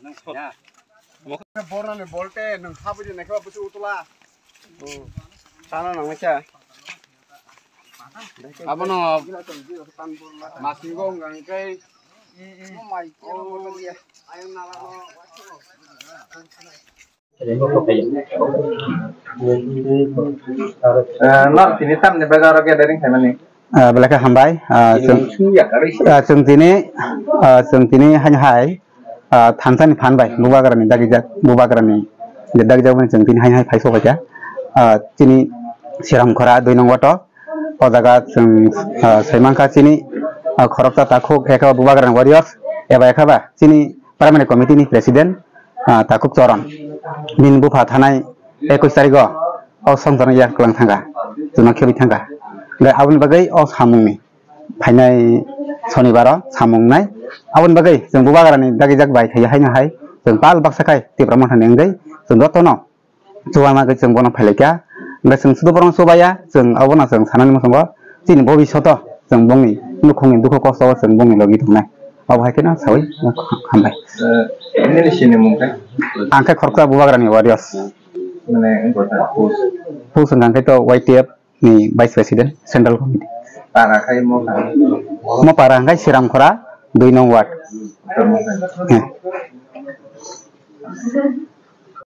nang sotnya. Borna nih bolte nang habu di nekwa pusu utula. Sana nang mecha. Apa no? Masingong ngangkai. Not ini tam nih bagar oke dari sana nih. Belaka hambai जों दिनै हाय थानसानि फानबाय बुबाग्रानि दागिजाक बुबाग्रानि दागिजाक माने जों दिनै हाय फायस' बायजा दिनै सिरामखरा 2 नं वाट अ जागा जों सैमांका दिनै खरबता ताखुक एका बुबाग्रानि वारियर्स एबा एकाबा दिनै प्राइमारि कमिटिनि प्रेसिडेन्ट ताखुक चरन दिन बुफा थानाय 21 तारिखआव अ संजन या क्लां थांगा जोंना खेबि थांगा दा आबुन बागै अ सामुंनि फाइनाय शनिबाराव सामुंनाय आबुन बागै जों बुबाग्रानि दागिजाक बाय थायो हायनो हाय जों बाल बाक्साखाय तिब्रा मथा नेंदै जों दतनो जुवा मागै जों बन फाइलायका ओमफ्राय जों सुदु बरं सबाया जों आबना जों सानानि मथंगो दिन भबिष्यत जों बंनि नुखुंनि दुखु खस्थ जों बंनि लगि दंनाय अब हायकेना सावै हामबाय ini sini mungkin आंखाय खरखा बुबाग्रानि वारियर्स mana anggota पुस आंखाय तो वाइटिएफ नि vice president central committee para kai mau म पारा आंखाय सिरामखरा 2 नं वाट kan